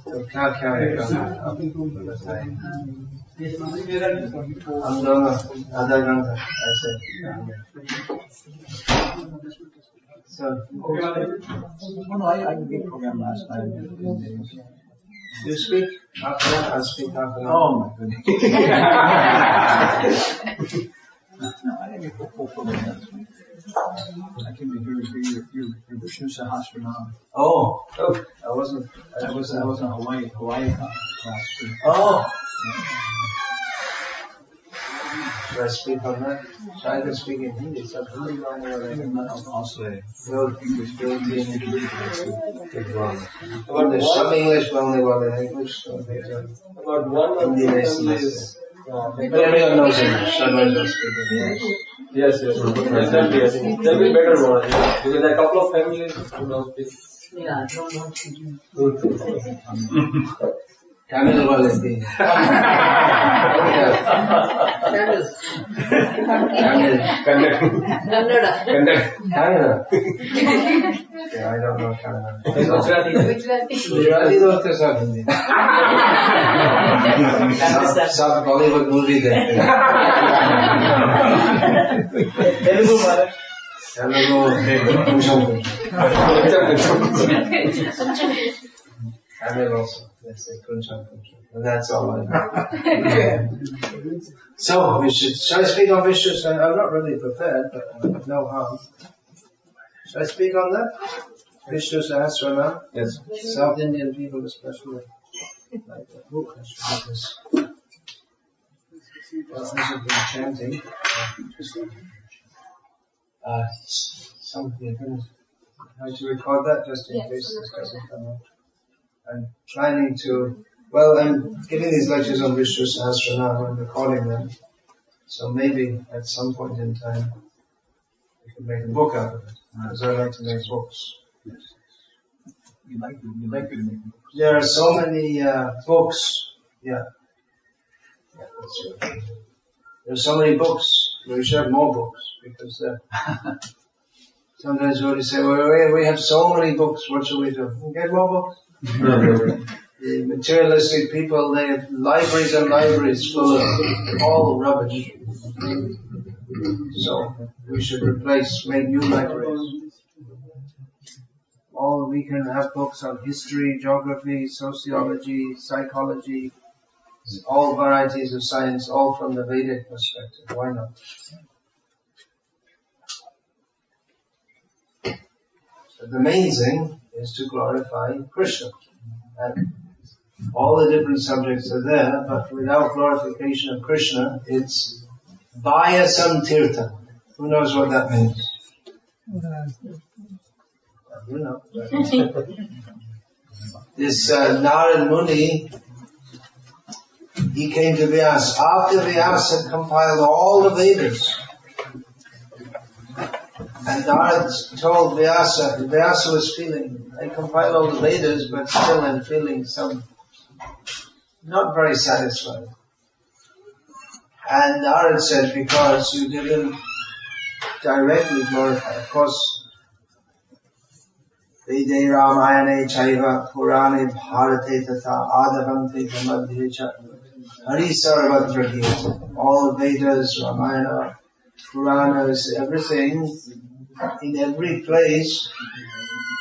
तो क्या क्या है हम दोनों आधा घंटा ऐसे so I did program last night. you speak half an hour, I speak half an hour. Oh my goodness. No, I didn't get full program last week. I came to hear your Vishnu Sahasranam. Oh, I wasn't I was in Hawaii class too. Oh. Should I speak on that? Should I even speak in Hindi? So Hindi Also, English, about some English, only one in English. About one Hindi is. But everyone knows English, so I don't speak English. Yes. Definitely, I think that'll be better one. Yeah. Because there are a couple of families who don't speak. Yeah, I don't know. Tamil wale thi. Tamil. Kannada. Kannada. Yeah, I don't know Kannada. Gujarati. Gujarati तो तो सब हिंदी. सब Bollywood movie देखते हैं. Telugu वाले. Telugu Tamil also. Let's say kuncham. And that's all I know. So, shall I speak on Vishnu? I'm not really prepared, but no harm. Shall I speak on that? Vishnu Sahasranam? Yes. South Indian people especially like the book. Well, as I've been chanting, something I should record that just in case this doesn't come out. I'm planning to, I'm giving these lectures on Vishnu Sahasranam, I'm recording them. So maybe at some point in time, we can make a book out of it. Because I like to make books. you like to make books. There are so many books. Yeah, that's right. There are so many books. We should have more books because sometimes we say, we have so many books. What should we do? Get more books. The materialistic people, they have libraries and libraries full of all rubbish. So we should make new libraries. We can have books on history, geography, sociology, psychology, all varieties of science, all from the Vedic perspective. Why not? So the main thing is to glorify Krishna. And all the different subjects are there, but without glorification of Krishna, it's Vaya Samtirtha. Who knows what that means? You know. This Narad Muni, he came to Vyasa. After Vyasa had compiled all the Vedas, and Narad told Vyasa was feeling, I compiled all the Vedas, but still I'm feeling not very satisfied. And Narad said, because you didn't directly glorify. Of course, Vede Ramayane Chaiva Purane Bharate Tata Adavante Madhyecha Hari Sarvatra Gita. All the Vedas, Ramayana, Puranas, everything, in every place,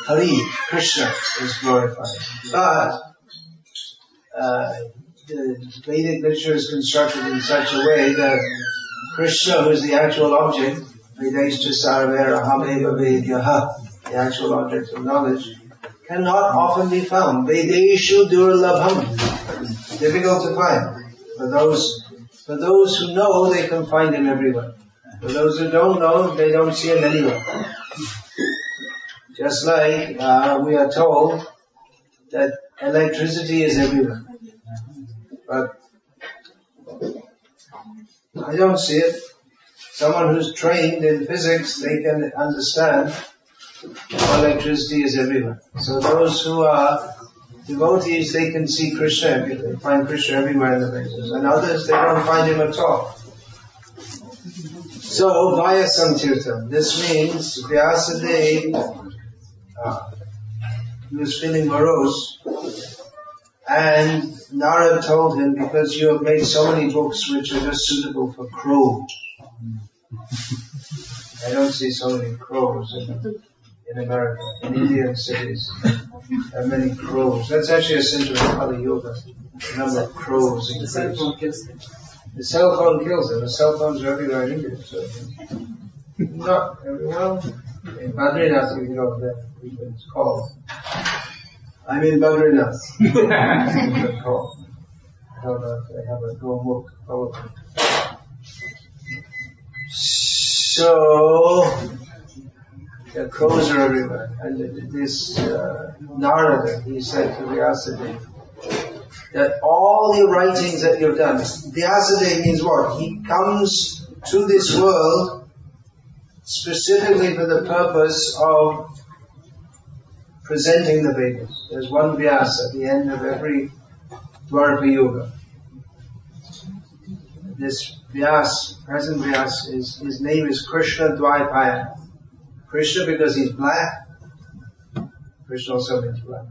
Hari, Krishna is glorified. But the Vedic literature is constructed in such a way that Krishna, who is the actual object, Vedeshta Sarvera Hameva Vedyaha, the actual object of knowledge, cannot often be found. Vedeshu Durlabham. Difficult to find. For those who know, they can find him everywhere. For those who don't know, they don't see him anywhere. Just like we are told that electricity is everywhere. But I don't see it. Someone who's trained in physics, they can understand electricity is everywhere. So those who are devotees, they can see Krishna, they find Krishna everywhere in the Vedas. And others, they don't find him at all. So, Vaya Samtirtham. This means Vyasadeva he was feeling morose, and Narad told him, because you have made so many books which are just suitable for crows. I don't see so many crows in America. In Indian cities, there are many crows. That's actually a symptom of Kali Yoga. The number of crows increases. The cell phone kills them. The cell phones are everywhere in India. So not everywhere. In Badrinath, you can go there. It's called. I'm in Badrinath. It's called. I don't know if they have a go-book. Probably. So, the crows are everywhere. And this Narada, he said to Vyasadeva, that all the writings that you've done, Vyasadeva means what? He comes to this world specifically for the purpose of presenting the Vedas. There's one Vyasa at the end of every Dwarka Yuga. This Vyas, present Vyas, his name is Krishna Dvaipaya. Krishna because he's black. Krishna also means black.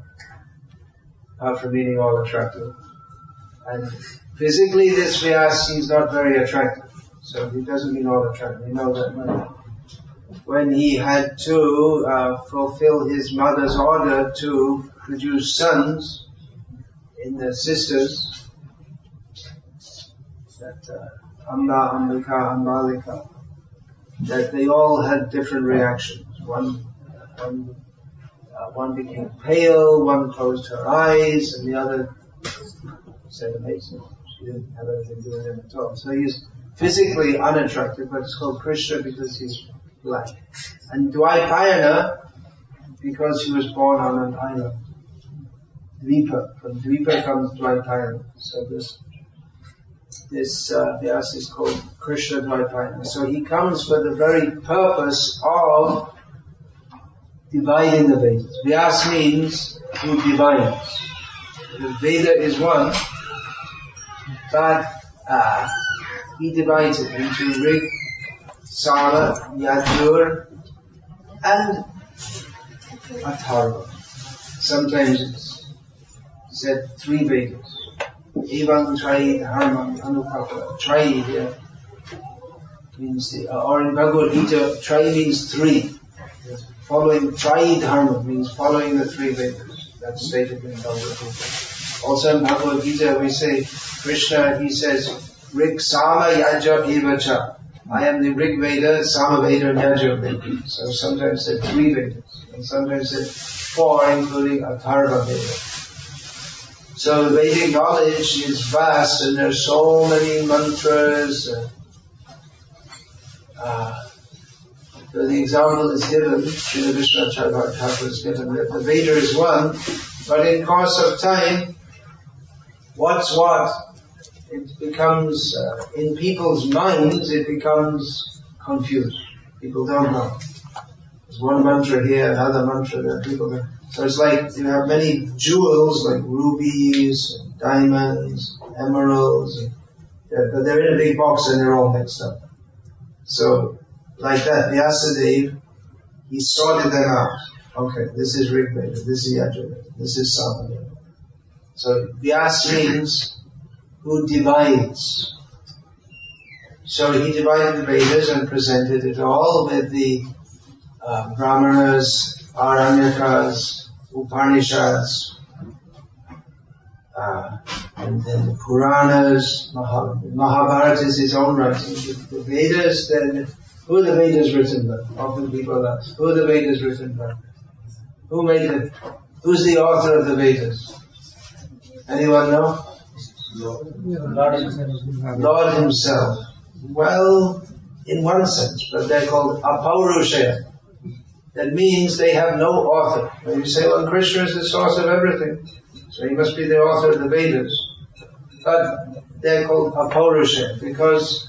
Apart from meaning all attractive. And physically this Vyas, he's not very attractive. So he doesn't mean all attractive. You know that when he had to fulfill his mother's order to produce sons in the sisters, that Amba, Ambika, Ambalika, that they all had different reactions. One became pale, one closed her eyes, and the other said amazing. She didn't have anything to do with him at all. So he's physically unattractive, but it's called Krishna because he's black. And Dvaipayana because he was born on an island. Dvipa. From Dvipa comes Dvaipayana. So this Vyasa is called Krishna Dvaipayana. So he comes for the very purpose of dividing the Vedas. Vyasa means who divides. The Veda is one, but he divides it into Rig, Sama, Yajur, and Atharva. Sometimes it's said 3 Vedas. Evam, Trayi, Dharma, Anupapa. Trayi here means, or in Bhagavad Gita, Trayi means 3. Following Trayi Dharma means following the 3 Vedas. That's stated in Bhagavad Gita. Also in Bhagavad Gita we say, Krishna, he says, Rig, Sama, Yaja, Evacha. I am the Rig Veda, Sama Veda, and Yaja Veda. So sometimes said 3 Vedas, and sometimes said 4, including Atharva Veda. So the Vedic knowledge is vast, and there's so many mantras. So the example is given, Srila Vishwacharya Thakur is given, that the Veda is one, but in course of time, what's what? It becomes, in people's minds, it becomes confused. People don't know. There's one mantra here, another mantra there, people don't. So it's like you have many jewels, like rubies, and diamonds, emeralds, but they're in a big box and they're all mixed up. So, like that, Vyasadeva, he sorted them out. Okay, this is Rig Veda, this is Yajurveda, this is Samaveda. So, Vyas means who divides. So he divided the Vedas and presented it all with the Brahmanas, Aranyakas, Upanishads, and then the Puranas, Mahabharata is his own writing. The Vedas, then, who are the Vedas written by? Often people ask, who are the Vedas written by? Who made it? Who's the author of the Vedas? Anyone know? Lord Himself. Well, in one sense, but they're called Apaurushaya. That means they have no author. When you say, well, Krishna is the source of everything, so he must be the author of the Vedas. But they're called Apaurushaya because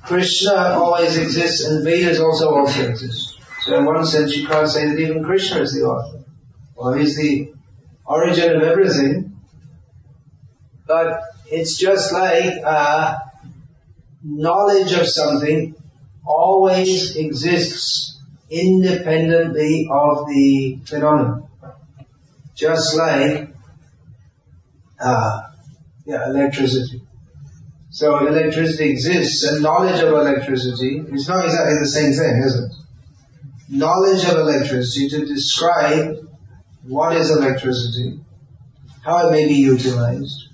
Krishna always exists and Vedas also exist. So in one sense you can't say that even Krishna is the author. Well, he's the origin of everything. But it's just like knowledge of something always exists independently of the phenomenon. just like electricity. So electricity exists, and knowledge of electricity is not exactly the same thing, is it? Knowledge of electricity to describe what is electricity, how it may be utilized,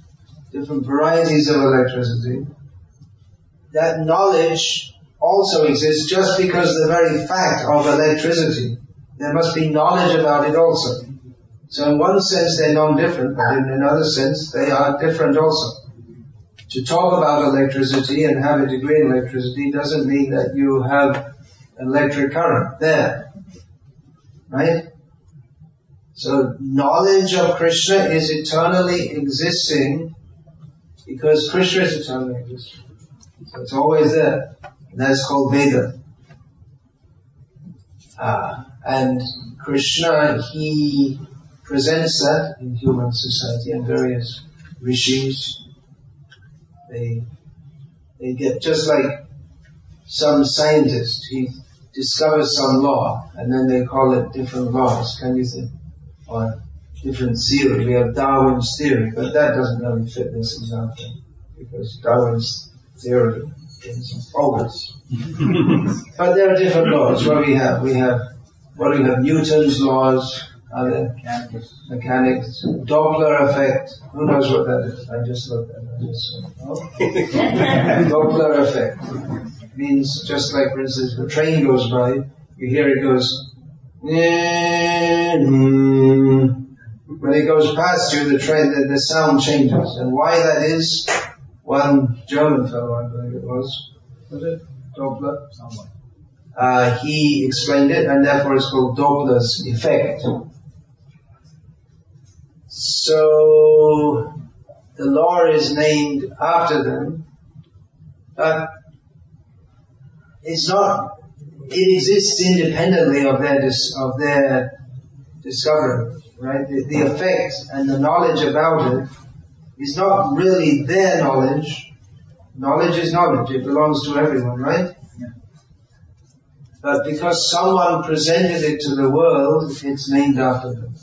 different varieties of electricity. That knowledge also exists just because the very fact of electricity. There must be knowledge about it also. So in one sense they're non-different, but in another sense they are different also. To talk about electricity and have a degree in electricity doesn't mean that you have electric current there. Right? So knowledge of Krishna is eternally existing because Krishna is eternally existing. So it's always there. And that's called Veda. And Krishna, he presents that in human society, and various rishis. They get, just like some scientist, he discovers some law, and then they call it different laws, can you think? Or different theory. We have Darwin's theory, but that doesn't really fit this example, because Darwin's theory is bogus. But there are different laws. What do we have? We have Newton's laws, mechanics, Doppler effect. Who knows what that is? I just looked at it. Doppler effect means just like, for instance, the train goes by, you hear it goes. When it goes past you, the train, the sound changes, and why that is, one German fellow, I believe it was it Doppler? He explained it, and therefore it's called Doppler's effect. So the law is named after them, but it's not. It exists independently of their discovery, right? The effect and the knowledge about it is not really their knowledge. Knowledge is knowledge; it belongs to everyone, right? But because someone presented it to the world, it's named after them.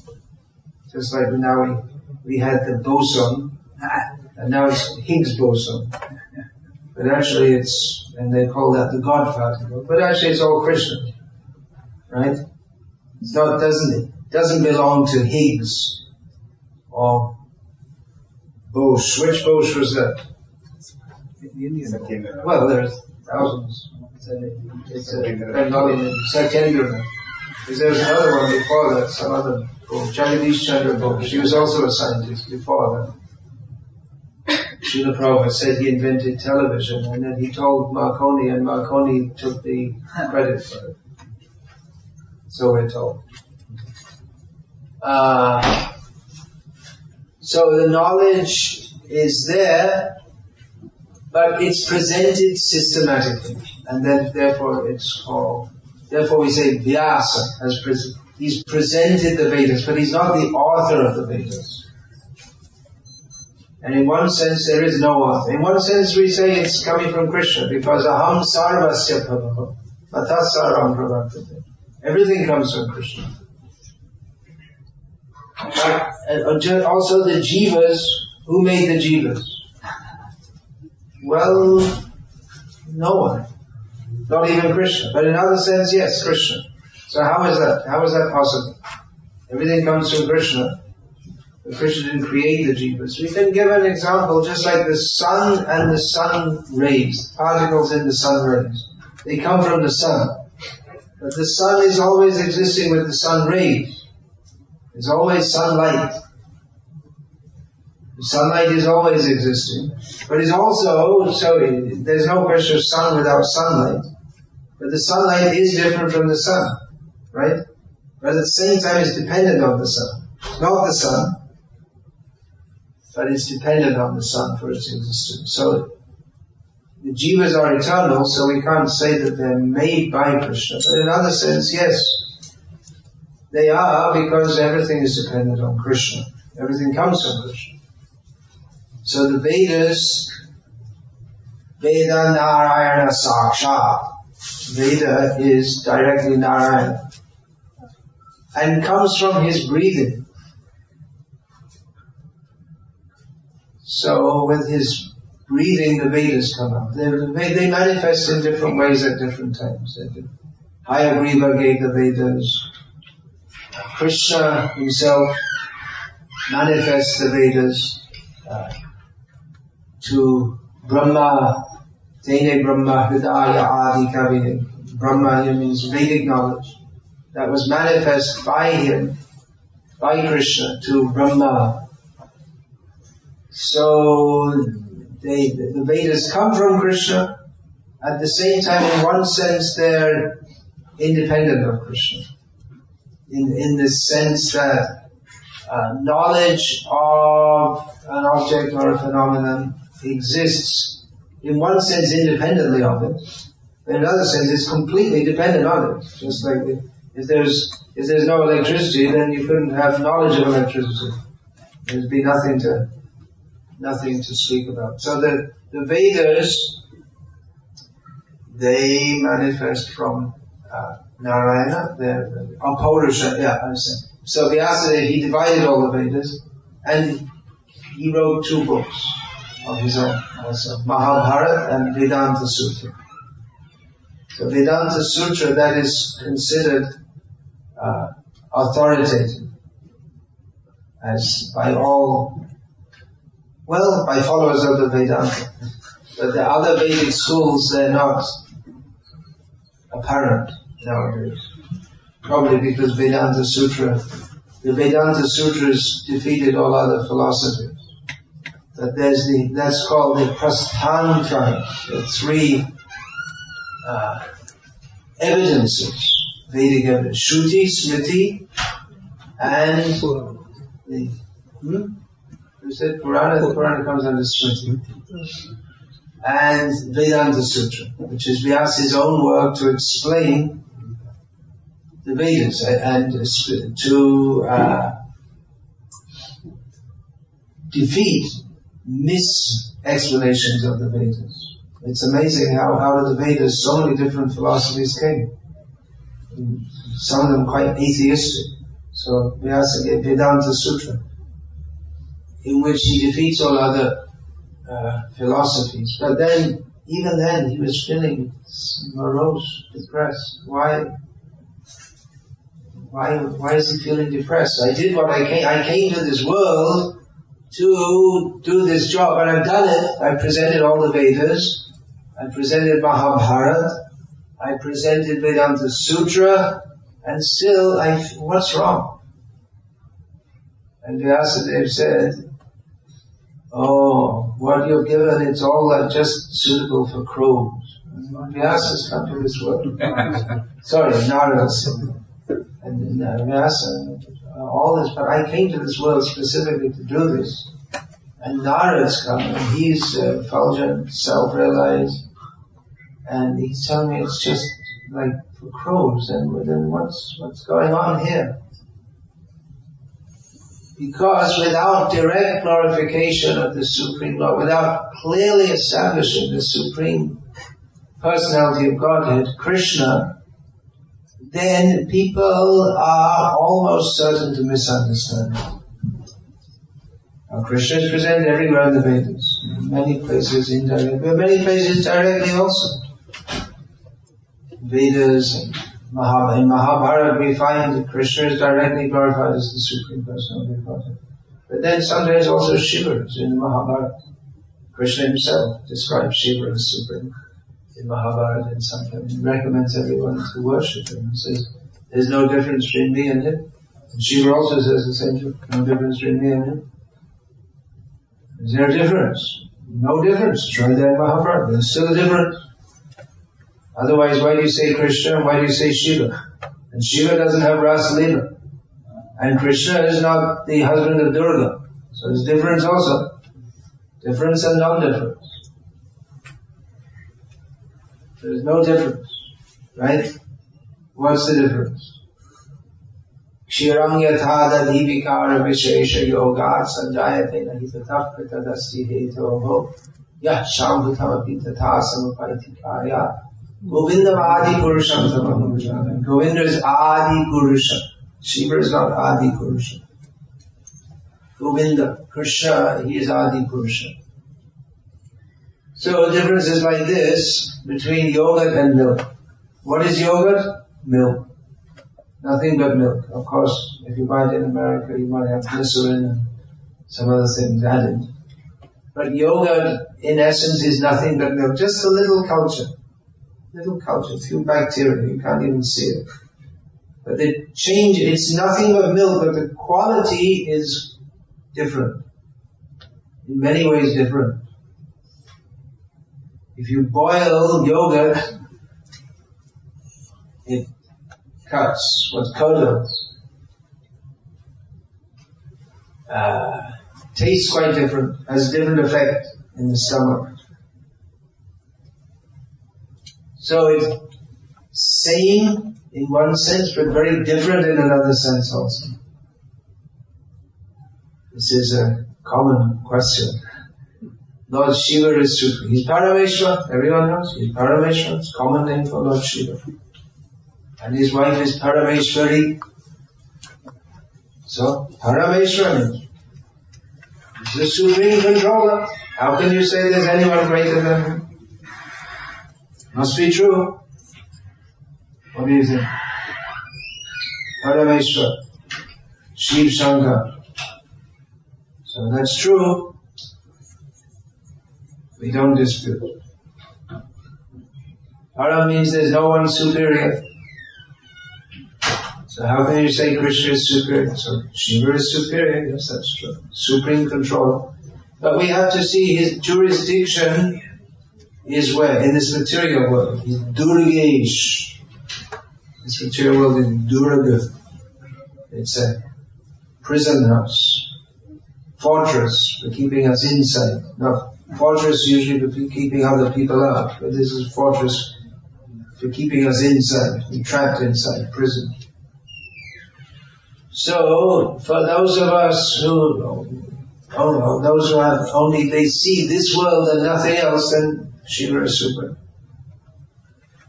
Just like now we had the boson, and now it's Higgs boson. But actually and they call that the God particle. But actually it's all Krishna, right? It's not, doesn't belong to Higgs or Bose. Which Bose was that? Well, there's thousands. It's not in Satyendra. Because there was another one before that, some other Bose, Jagadish Chandra Bose. She was also a scientist before that. Srila Prabhupada said he invented television, and then he told Marconi, and Marconi took the credit for it. So we're told. So the knowledge is there, but it's presented systematically, and then therefore we say Vyasa he's presented the Vedas, but he's not the author of the Vedas. And in one sense there is no author. In one sense we say it's coming from Krishna, because aham sarvasya prabhava matasaram prabhavate. Everything comes from Krishna. Also the jivas, who made the jivas? Well, no one. Not even Krishna. But in another sense, yes, Krishna. So how is that? How is that possible? Everything comes from Krishna. But Krishna didn't create the jivas. We can give an example, just like the sun and the sun rays, particles in the sun rays. They come from the sun. But the sun is always existing with the sun rays. There's always sunlight. The sunlight is always existing. But it's also, there's no question of sun without sunlight. But the sunlight is different from the sun. Right? But at the same time it's dependent on the sun. It's not the sun, but it's dependent on the sun for its existence. So the jivas are eternal, so we can't say that they're made by Krishna. But in another sense, yes, they are, because everything is dependent on Krishna. Everything comes from Krishna. So the Vedas, Veda Narayana Saksha. Veda is directly Narayana. And comes from his breathing. So with his breathing, the Vedas come out. They manifest in different ways at different times. Hayagriva gave the Vedas. Krishna himself manifests the Vedas to Brahma, Tene Brahma Hridaya Adi Kavine. Brahma here means Vedic knowledge. That was manifest by him, by Krishna, to Brahma. So the Vedas come from Krishna. At the same time, in one sense, they're independent of Krishna. In the sense that knowledge of an object or a phenomenon exists, in one sense, independently of it. In another sense, it's completely dependent on it. Just like if there's no electricity, then you couldn't have knowledge of electricity. There'd be nothing to speak about. So the Vedas, they manifest from Narayana, Purusha, I understand. So Vyasa, he divided all the Vedas, and he wrote 2 books of his own, also Mahabharata and Vedanta Sutra. So Vedanta Sutra, that is considered authoritative, as by followers of the Vedanta. But the other Vedic schools, they're not apparent nowadays. Probably because the Vedanta Sutras defeated all other philosophies. But that's called the Prasthantraya, the 3 evidences, Vedic evidence, Shruti, Smriti, and who said Purana? The Purana comes under Smriti. And Vedanta Sutra, which is Vyasa's own work to explain the Vedas and to defeat mis-explanations of the Vedas. It's amazing how out of the Vedas so many different philosophies came. Some of them quite atheistic. So Vyasa gave Vedanta Sutra, in which he defeats all other philosophies. But then, even then, he was feeling morose, depressed. Why is he feeling depressed? I did what I came to this world to do this job, and I've done it. I presented all the Vedas. I presented Mahabharata. I presented Vedanta Sutra, and still, what's wrong? And Vyasadeva said, "Oh, what you've given, it's all just suitable for crows." Vyasa's come to this world. Sorry, Narada said. And Vyasa, all this, but I came to this world specifically to do this. And Narada's come, and he's fulgent, self-realized, and he's telling me it's just like for crows, and then what's going on here? Because without direct glorification of the Supreme Lord, without clearly establishing the Supreme Personality of Godhead, Krishna, then people are almost certain to misunderstand. Now, Krishna is presented everywhere in the Vedas, in many places indirectly, but many places directly also. Vedas and in Mahabharata we find that Krishna is directly glorified as the Supreme Personality of Godhead. But then sometimes also Shiva is in the Mahabharata. Krishna himself describes Shiva as Supreme in Mahabharata, and sometimes he recommends everyone to worship him. He says, there's no difference between me and him. And Shiva also says the same thing, no difference between me and him. Is there a difference? No difference. It's right there in Mahabharata. There's still a difference. Otherwise, why do you say Krishna and why do you say Shiva? And Shiva doesn't have Rasa Leela. And Krishna is not the husband of Durga. So there's difference also. Difference and non-difference. There's no difference. Right? What's the difference? Kshiram yathada dīvikāra vishesha yogat sanjayate nahi tatah pritadasti hetoho yah shambhutamapi tatha samapaiti kāya. Govindam Adi Purusham Tamam. Govinda is Adi Purusha. Shiva is not Adi Purusha. Govinda, Krishna, he is Adi Purusha. So the difference is like this between yogurt and milk. What is yogurt? Milk. Nothing but milk. Of course, if you buy it in America, you might have glycerin and some other things added. But yogurt, in essence, is nothing but milk. Just a little culture. A few bacteria. You can't even see it. But the change, it's nothing but milk, but the quality is different. In many ways different. If you boil yogurt, it cuts what's curdled. Tastes quite different, has a different effect in the stomach. So it's same in one sense, but very different in another sense also. This is a common question. Lord Shiva is Supreme. He's Parameshwar, everyone knows. He's Parameshwar, it's a common name for Lord Shiva. And his wife is Parameshwari. So, Parameshwar is the Supreme Controller. How can you say there's anyone greater than him? Must be true. What do you think? Parameshwar, Shiv Shankar. So that's true. We don't dispute. Para means there's no one superior. So how can you say Krishna is superior? So Shiva is superior, yes, that's true. Supreme control. But we have to see his jurisdiction is where? In this material world. He's Durgesh. This material world is Durga. It's a prison house. Fortress for keeping us inside. No, fortress usually for keeping other people out. But this is fortress for keeping us inside. We're trapped inside prison. So, for those of us who, those who have only, they see this world and nothing else, then Shiva is super.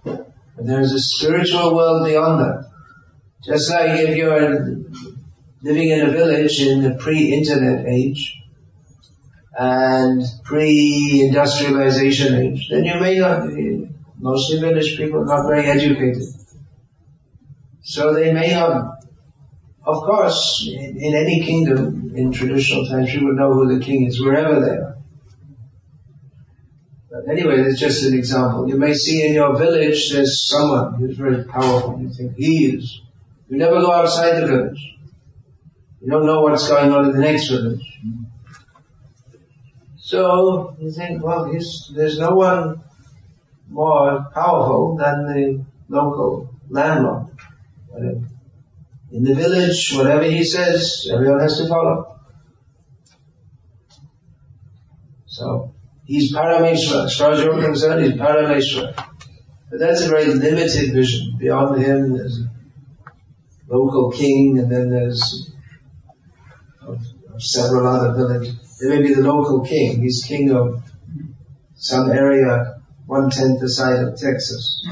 But there is a spiritual world beyond that. Just like if you're living in a village in the pre-internet age and pre-industrialization age, then you may not be, mostly village people are not very educated. So they may not. Of course, in any kingdom, in traditional times, you would know who the king is, wherever they are. But anyway, it's just an example. You may see in your village, there's someone who's very powerful. You think, he is. You never go outside the village. You don't know what's going on in the next village. So, you think, well, there's no one more powerful than the local landlord. Whatever. In the village, whatever he says, everyone has to follow. So, he's Parameshwar. As far as you're concerned, he's Parameshwar. But that's a very limited vision. Beyond him, there's a local king, and then there's of several other villages. There may be the local king. He's king of some area 1/10 the size of Texas.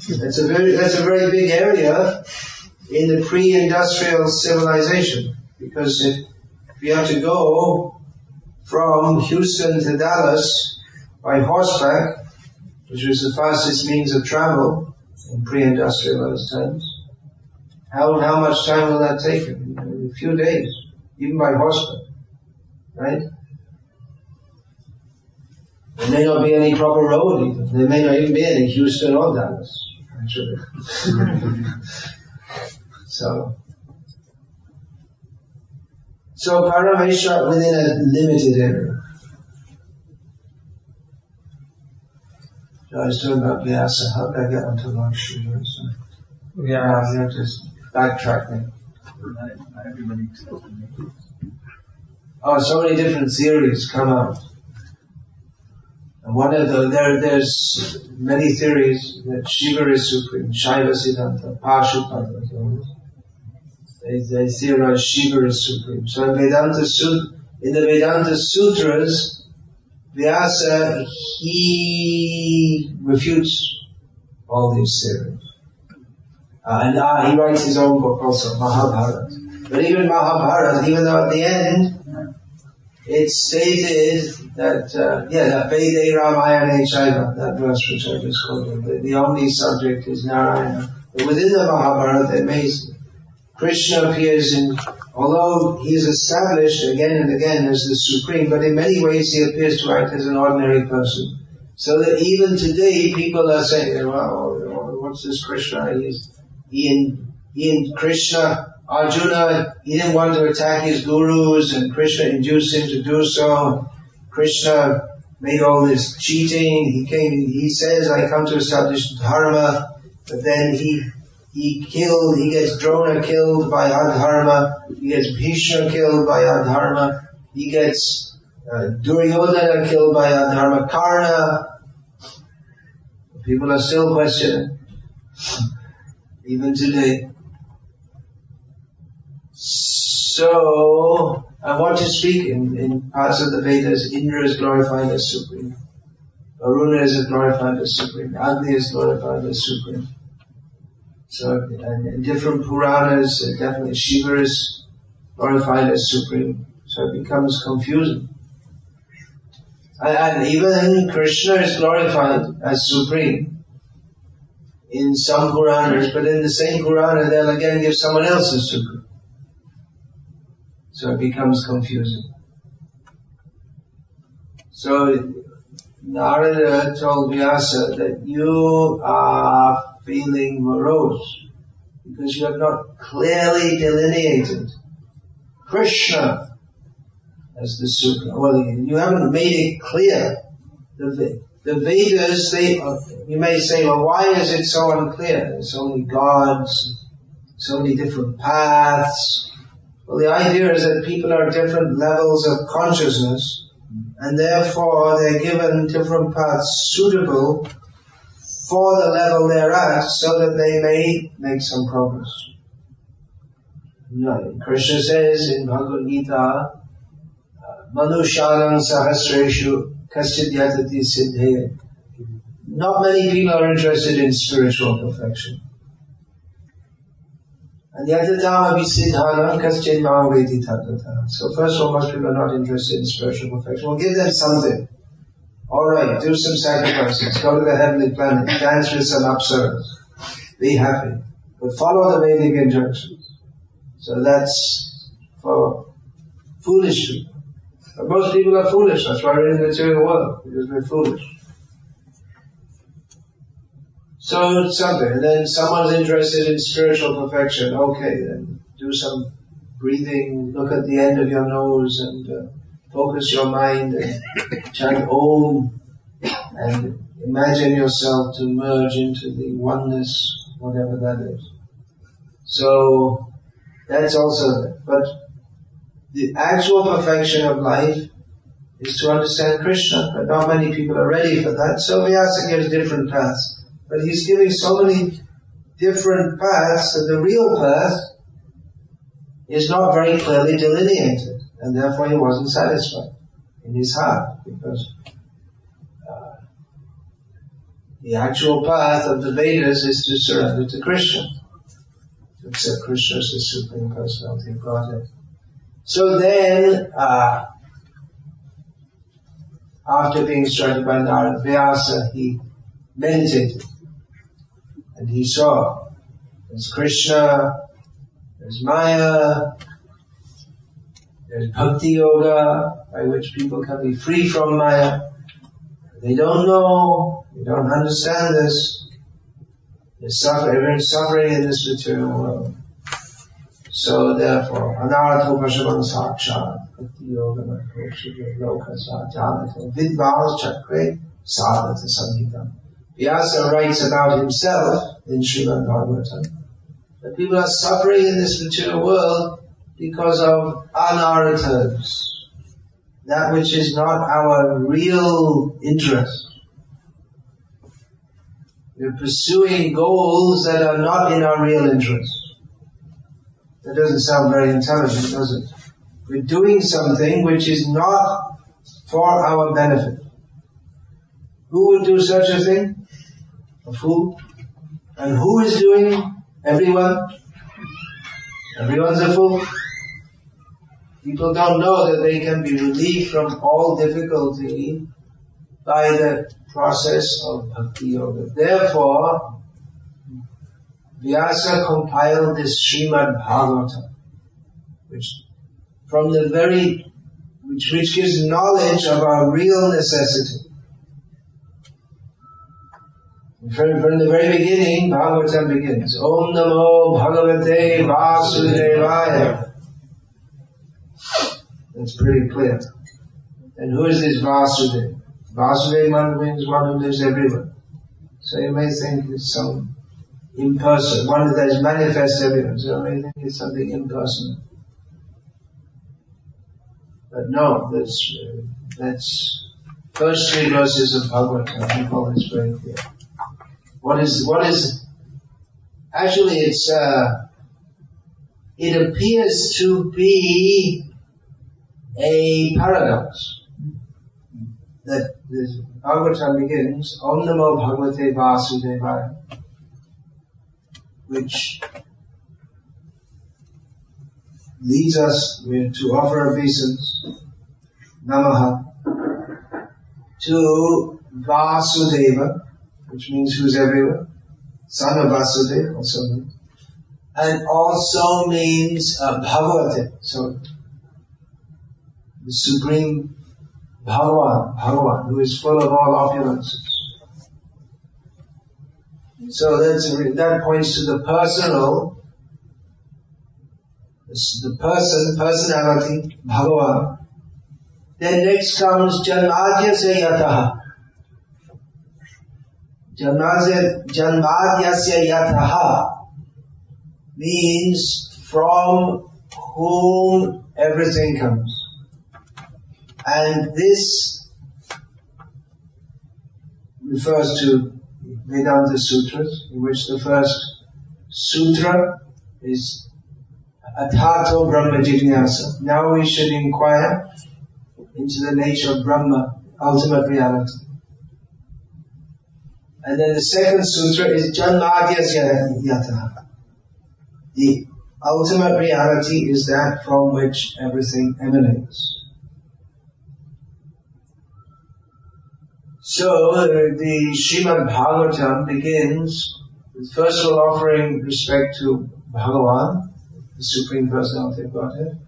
That's a very big area in the pre-industrial civilization, because if you have to go from Houston to Dallas by horseback, which was the fastest means of travel in pre-industrialized times, how much time will that take? A few days, even by horseback, right? There may not be any proper road even. There may not even be any Houston or Dallas, actually. So Parameshwar within a limited area. So I was talking about Vyasa. How did I get onto Lord Shiva? Yeah, they're just backtracking. Oh, so many different theories come out. And one of there's many theories that Shiva is supreme. Shaiva Siddhanta, Pashupada. They theorize Shiva is supreme. So in the Vedanta Sutras, Vyasa, he refutes all these theories. And he writes his own book also, Mahabharata. But even Mahabharata, even though at the end, it's stated that, that Vede Ramayane Shaiva, that verse which I just quoted, the only subject is Narayana. But within the Mahabharata, Krishna appears although he is established again and again as the Supreme, but in many ways he appears to act as an ordinary person. So that even today people are saying, well, what's this Krishna? He and Krishna, Arjuna, he didn't want to attack his gurus and Krishna induced him to do so. Krishna made all this cheating. He says, I come to establish Dharma, but then he gets Drona killed by Adharma, he gets Bhishma killed by Adharma, he gets Duryodhana killed by Adharma, Karna. People are still questioning, even today. So, I want to speak in parts of the Vedas. Indra is glorified as Supreme. Varuna is glorified as Supreme. Agni is glorified as Supreme. So, and in different Puranas, definitely Shiva is glorified as Supreme. So it becomes confusing. And even Krishna is glorified as Supreme in some Puranas, but in the same Purana they'll again give someone else as Supreme. So it becomes confusing. So Narada told Vyasa that you are feeling morose because you have not clearly delineated Krishna as the Supreme. Well, you haven't made it clear. The Vedas, you may say, well, why is it so unclear? There's so many gods, so many different paths. Well, the idea is that people are different levels of consciousness, and therefore they're given different paths suitable for the level they're at, so that they may make some progress. Krishna says in Bhagavad Gita, Manushanam sahasreshu kaschid yatati siddhe. Not many people are interested in spiritual perfection. And yatatam abhisiddhanam kaschid mam vedi tattva. So first of all, most people are not interested in spiritual perfection. We'll give them something. Alright, do some sacrifices, go to the heavenly planet, dance with some apsaras, be happy. But follow the Vedic injunctions. So that's for foolish people. But most people are foolish, that's why we're in the material world, because we're foolish. So it's something, and then someone's interested in spiritual perfection, okay, then do some breathing, look at the end of your nose and focus your mind and chant Om and imagine yourself to merge into the oneness, whatever that is. So that's also, but the actual perfection of life is to understand Krishna, but not many people are ready for that. So Vyasa gives different paths, but he's giving so many different paths that the real path is not very clearly delineated. And therefore he wasn't satisfied in his heart, because the actual path of the Vedas is to surrender to Krishna, to accept Krishna as the Supreme Personality of Godhead. So then, after being instructed by Narada Vyasa, he meditated, and he saw there's Krishna, there's Maya, there's Bhakti Yoga, by which people can be free from Maya. They don't know, they don't understand this. Everyone's suffering in this material world. So therefore, Anartho Pashavan Sakshat, Bhakti Yoga, Lokasa, Janata, Vidvas Chakre, Sadhata Samhita. Vyasa writes about himself in Srila Bhagavatam that people are suffering in this material world because of anarthas, that which is not our real interest. We're pursuing goals that are not in our real interest. That doesn't sound very intelligent, does it? We're doing something which is not for our benefit. Who would do such a thing? A fool. And who is doing? Everyone. Everyone's a fool. people don't know that they can be relieved from all difficulty by the process of Bhakti Yoga. Therefore, Vyasa compiled this Srimad Bhagavatam, which gives knowledge of our real necessity. From the very beginning, Bhagavatam begins, Om Namo Bhagavate Vasudevaya. That's pretty clear. And who is this Vasudeva? Vasudeva means one who lives everywhere. So you may think it's some impersonal, one that is manifest everywhere. So you may think it's something impersonal. But no, that's first 3 verses of Bhagavatam. I think all is very clear. What is, actually it appears to be a paradox. That this Bhagavatam begins, Om Namo Bhagavate Vasudevaya, which leads us to offer obeisance, Namaha, to Vasudeva, which means who's everywhere, son of Vasudeva also means, and also means Bhagavate, so the supreme Bhagavan, who is full of all opulences. So that points to the personal, personality, Bhagavan. Then next comes Janmadyasya Yataha. Janmadyasya Yataha means from whom everything comes. And this refers to Vedanta Sutras, in which the first sutra is Atato Brahma Jignasa. Now we should inquire into the nature of Brahma, ultimate reality. And then the second sutra is Janmadyasya Yataha. The ultimate reality is that from which everything emanates. So the Srimad Bhagavatam begins with first of all offering respect to Bhagavan, the Supreme Personality of Godhead.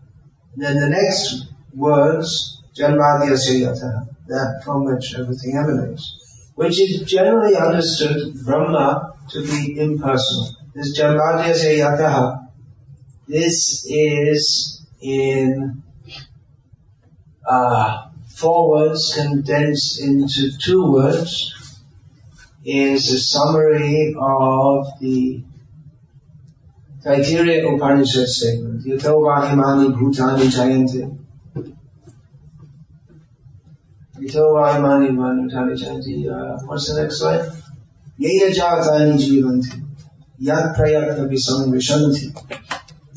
And then the next words, Janmadyasya Yataha, that from which everything emanates, which is generally understood Brahma to be impersonal. This Janmadyasya Yataha, this is in 4 words condensed into 2 words, is a summary of the Taittiriya Upanishad statement. Yato vahimani bhutani jayante. Yato vahimani bhutani jayante. What's the next slide? Yena jatani jivanti. Yat prayatna visam vishanti.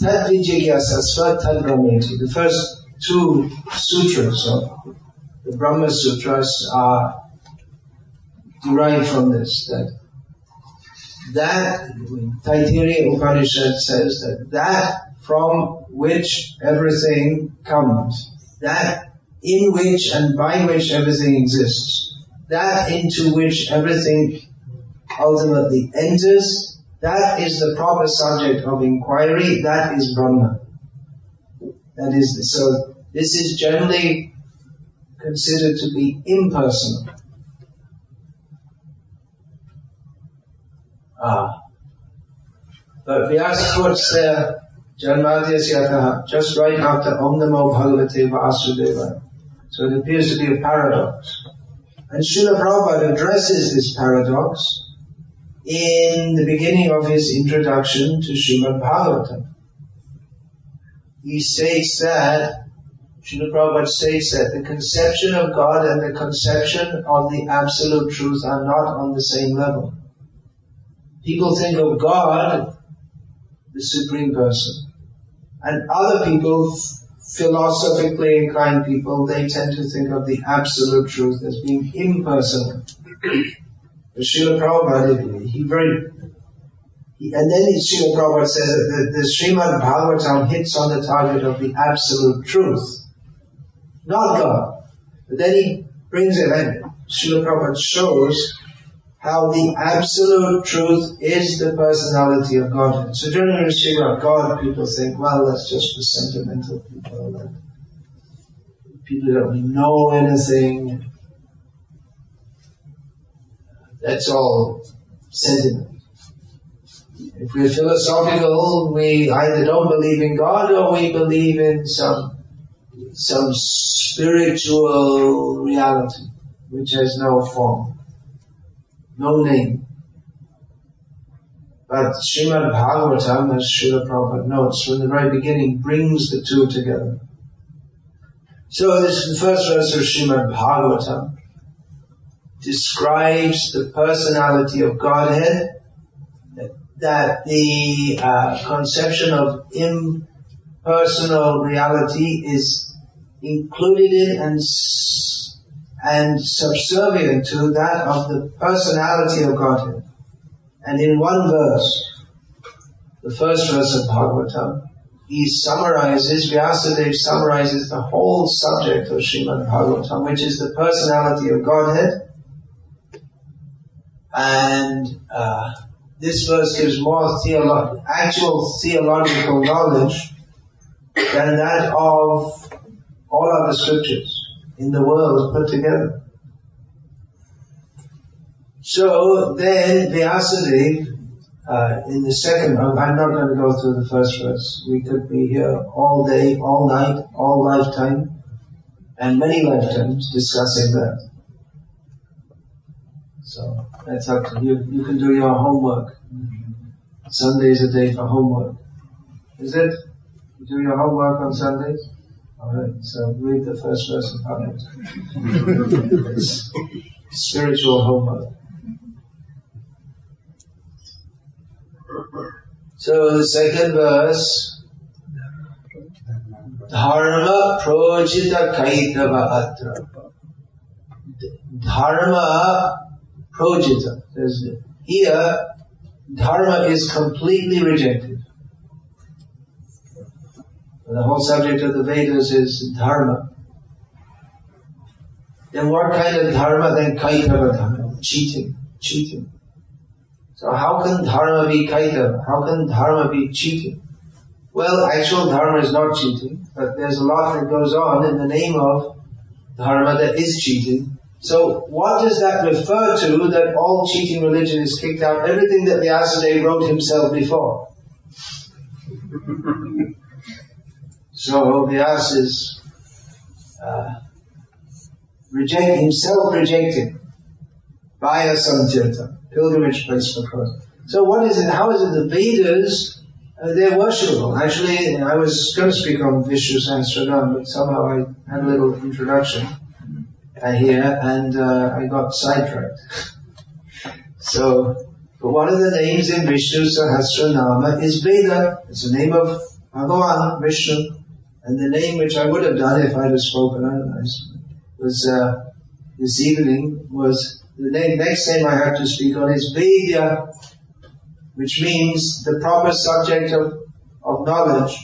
Tad vijigyasa svat tad brahmeti. The first 2 sutras of the Brahma Sutras are derived from this, that Taittiriya Upanishad says that from which everything comes, that in which and by which everything exists, that into which everything ultimately enters, that is the proper subject of inquiry, that is Brahma. That is, so this is generally considered to be impersonal. But Vyasa puts there Janmadyasya Yataha just right after Om Namo Bhagavate Vasudevaya. So it appears to be a paradox. And Srila Prabhupada addresses this paradox in the beginning of his introduction to Srimad Bhagavatam. He states that Srila Prabhupada states that the conception of God and the conception of the Absolute Truth are not on the same level. People think of God, the Supreme Person, and other people, philosophically inclined people, they tend to think of the Absolute Truth as being impersonal. But Srila Prabhupada, And then Srila Prabhupada says that the Srimad Bhagavatam hits on the target of the absolute truth, not God. But then he brings it, and Srila Prabhupada shows how the absolute truth is the personality of God. So generally when we speak about God, people think, well, that's just for sentimental people, and people who don't know anything. That's all sentiment. If we're philosophical, we either don't believe in God or we believe in some spiritual reality which has no form, no name. But Srimad Bhagavatam, as Srila Prabhupada notes from the very beginning, brings the two together. So this is the first verse of Srimad Bhagavatam, describes the personality of Godhead, that the conception of impersonal reality is included in and subservient to that of the personality of Godhead. And in one verse, the first verse of Bhagavatam, Vyasadeva summarizes the whole subject of Srimad Bhagavatam, which is the personality of Godhead. And this verse gives more actual theological knowledge than that of all other scriptures in the world put together. So then Vyasadeva, in the second, I'm not going to go through the first verse. We could be here all day, all night, all lifetime, and many lifetimes discussing that. So that's up to you. You can do your homework. Sunday's a day for homework. Is it? You do your homework on Sundays? Alright, so read the first verse of Bhagavatam. It's spiritual homework. So the second verse, Dharma projita kaitava atra. Dharma projita. Here, Dharma is completely rejected. The whole subject of the Vedas is Dharma. Then what kind of Dharma? Then Kaitava Dharma. Cheating. So how can Dharma be Kaitava? How can Dharma be cheating? Well, actual Dharma is not cheating, but there's a lot that goes on in the name of Dharma that is cheating. So what does that refer to, that all cheating religion is kicked out? Everything that Vyasadeva wrote himself before. So Vyasa is rejecting Vaya Samtirtha, pilgrimage place for Christ. So what is it? How is it the Vedas, they're worshipable? Actually, I was going to speak on Vishnu Sahasranam, but somehow I had a little introduction here and I got sidetracked. So, but one of the names in Vishnu Sahasranama is Veda. It's the name of Bhagavan, Vishnu. And the name which I would have done if I had spoken was this evening was the next name I have to speak on is Vedya, which means the proper subject of knowledge.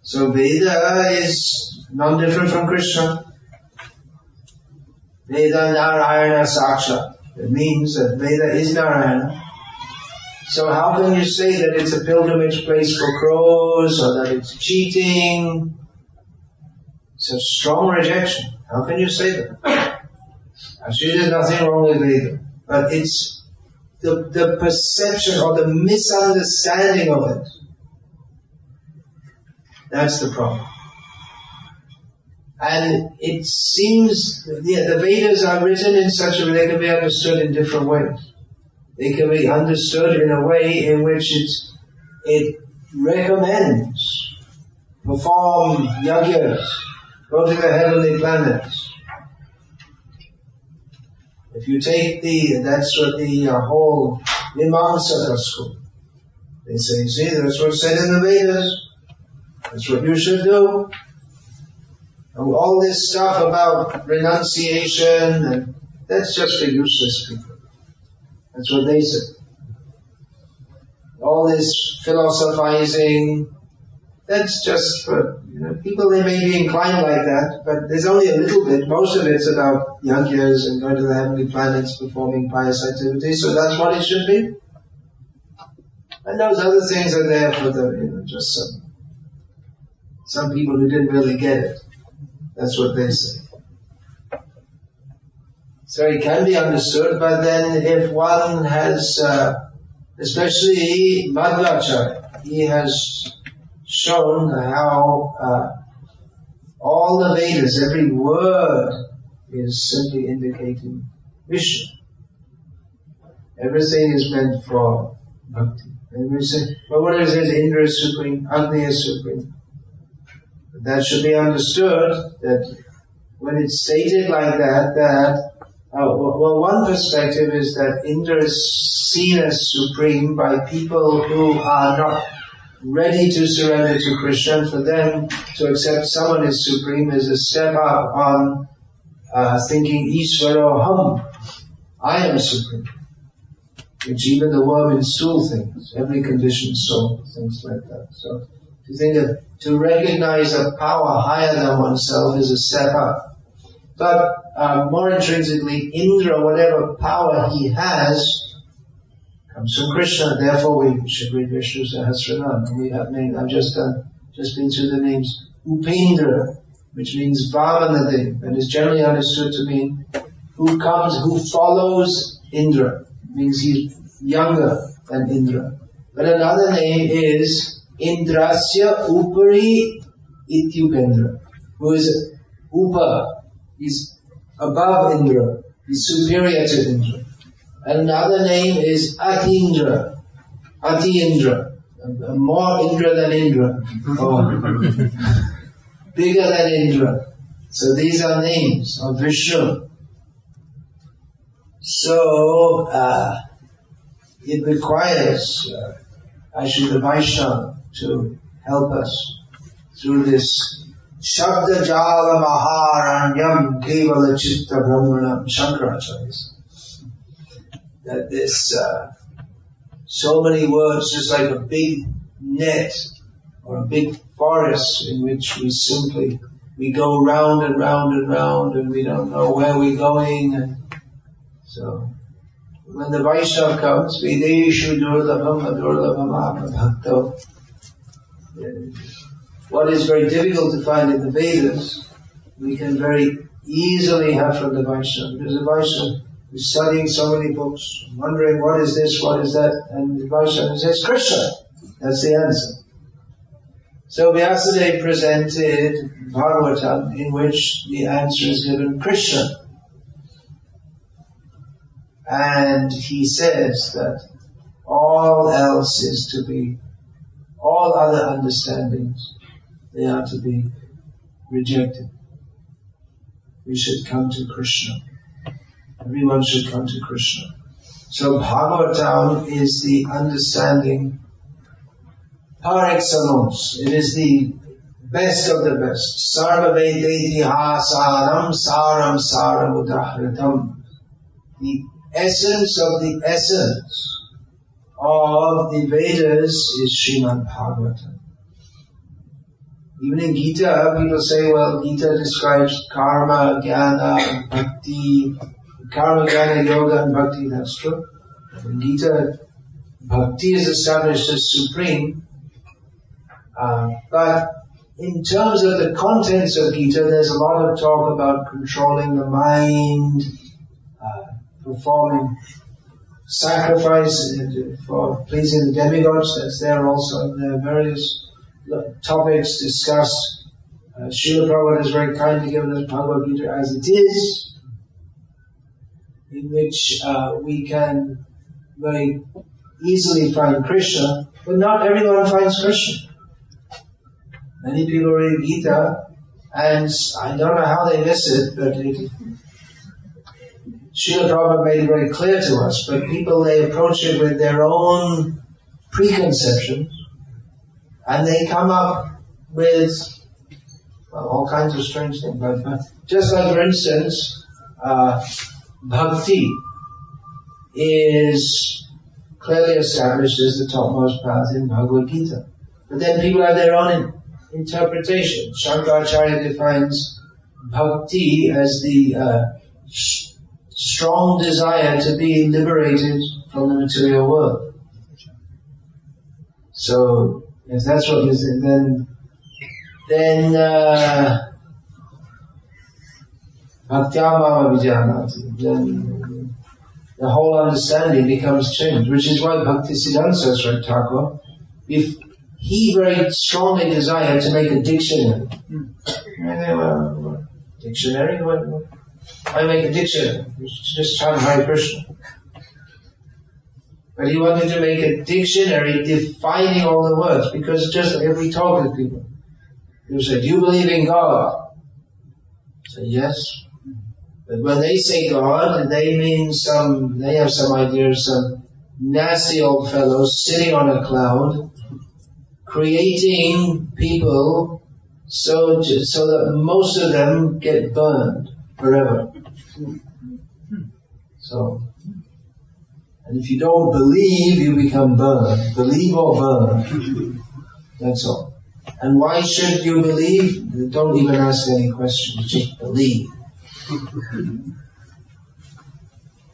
So Veda is non-different from Krishna. Veda Narayana Saksha. It means that Veda is Narayana. So how can you say that it's a pilgrimage place for crows or that it's cheating? It's a strong rejection. How can you say that? Actually, there's nothing wrong with Veda. But it's the perception or the misunderstanding of it. That's the problem. And it seems the Vedas are written in such a way they can be understood in different ways. They can be understood in a way in which it recommends perform yagyas, go to the heavenly planets. If you take that's what the whole Mimamsaka school. They say, see, that's what's said in the Vedas. That's what you should do. And all this stuff about renunciation, and that's just for useless people. That's what they say. all this philosophizing, that's just for people. They may be inclined like that, but there's only a little bit. Most of it's about yagyas and going to the heavenly planets, performing pious activities. So that's what it should be. And those other things are there for the just some people who didn't really get it. That's what they say. So it can be understood, but then if one has, especially Madhvacharya, he has shown how all the Vedas, every word is simply indicating Vishnu. Everything is meant for Bhakti. And we say, but what is it? Indra is supreme, Agni is supreme. That should be understood that when it's stated like that, well, one perspective is that Indra is seen as supreme by people who are not ready to surrender to Krishna. For them to accept someone as supreme is a step up on thinking Ishvaroham, I am supreme. Which even the worm in stool thinks, every conditioned soul thinks like that. So to think of, to recognize a power higher than oneself is a step up. But more intrinsically, Indra, whatever power he has, comes from Krishna. Therefore, we should read Vishnu Sahasranam. We have named. I've just been through the names. Upendra, which means Vamanadev, and is generally understood to mean who follows Indra. It means he's younger than Indra. But another name is Indrasya Upari Ityupendra, who is Upa. He's above Indra. He's superior to Indra. And another name is Atindra. Ati-Indra. More Indra than Indra. Or bigger than Indra. So these are names of Vishnu. So it requires actually the Vaishnava to help us through this Shabda Jala Maharanyam Kevala Chitta Brahmanam Shankaracharya. That this so many words, just like a big net or a big forest in which we go round and round and round and we don't know where we're going. And so when the Vaishnava comes, Vedeshu Durlabham Durlabhamam Bhakto. What is very difficult to find in the Vedas, we can very easily have from the Vaishnava. Because the Vaishnava is studying so many books, wondering what is this, what is that, and the Vaishnava says Krishna. That's the answer. So Vyasadeva presented Bhagavatam in which the answer is given Krishna. And he says that all else is to be, all other understandings, they are to be rejected. We should come to Krishna. Everyone should come to Krishna. So Bhagavatam is the understanding par excellence. It is the best of the best. Sarva Vedetihasaram Saram Saram Udahritam. The essence of the essence of the Vedas is Srimad Bhagavatam. Even in Gita, people say, well, Gita describes karma, jnana, bhakti. Karma, jnana, yoga, and bhakti, that's true. In Gita, bhakti is established as supreme. But in terms of the contents of Gita, there's a lot of talk about controlling the mind, performing sacrifice for pleasing the demigods. That's there also. There are various topics discussed. Srila Prabhupada is very kind to give us Bhagavad Gita as it is, in which we can very easily find Krishna, but not everyone finds Krishna. Many people read Gita, and I don't know how they miss it, but Srila Prabhupada made it very clear to us, but people, they approach it with their own preconceptions, and they come up with all kinds of strange things. But just like, for instance, bhakti is clearly established as the topmost path in Bhagavad Gita. But then people have their own interpretation. Shankaracharya defines Bhakti as the strong desire to be liberated from the material world. So, if that's what you say, then Bhaktyamama Vijayanati, then the whole understanding becomes changed, which is why Bhaktisiddhanta Saraswati Thakur, if he very strongly desired to make a dictionary. Dictionary? I make a dictionary. Just chant Hare Krishna. But he wanted to make a dictionary defining all the words, because just like if we talk with people, people say, do you believe in God? I say, yes. But when they say God, they mean they have some idea of some nasty old fellow sitting on a cloud, creating people so that most of them get burned forever. So, and if you don't believe, you become burned. Believe or burn. That's all. And why should you believe? Don't even ask any questions, just believe.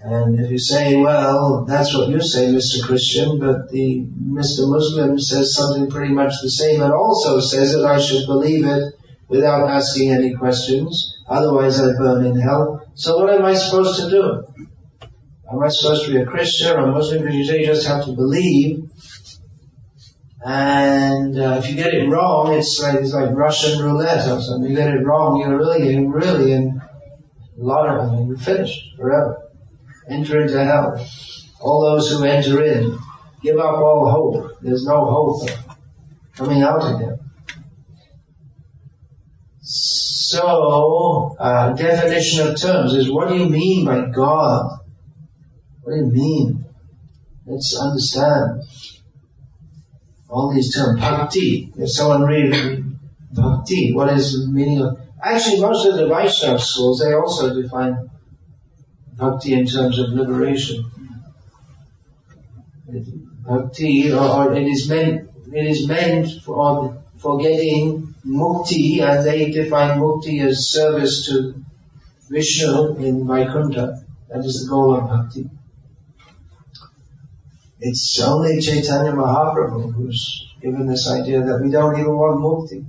And if you say, well, that's what you say, Mr. Christian, but the Mr. Muslim says something pretty much the same and also says that I should believe it without asking any questions, otherwise I burn in hell. So what am I supposed to do? Am I supposed to be a Christian or a Muslim? Because you say you just have to believe. And if you get it wrong, it's like Russian roulette or something. You get it wrong, you're really in a lot of, you're finished forever. Enter into hell. All those who enter in give up all hope. There's no hope of coming out again. So, definition of terms is, what do you mean by God? What do you mean? Let's understand all these terms. Bhakti. If someone reads Bhakti, what is the meaning of? Actually, most of the Vaishnava schools, they also define Bhakti in terms of liberation. Bhakti, or it is meant for getting mukti, and they define mukti as service to Vishnu in Vaikuntha. That is the goal of Bhakti. It's only Chaitanya Mahaprabhu who's given this idea that we don't even want mukti.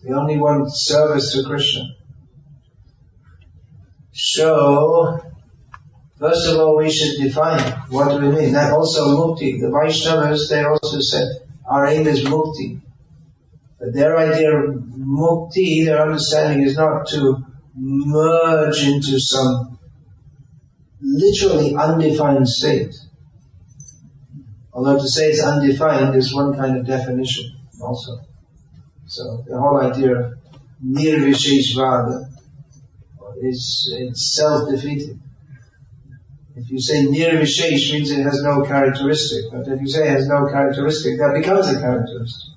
We only want service to Krishna. So, first of all, we should define what do we mean. That also mukti. The Vaishnavas, they also said our aim is mukti. But their idea of mukti, their understanding is not to merge into some literally undefined state. Although to say it's undefined is one kind of definition also. So the whole idea of nirvisheshvada it's self-defeating. If you say nirvishesh means it has no characteristic, but if you say it has no characteristic, that becomes a characteristic.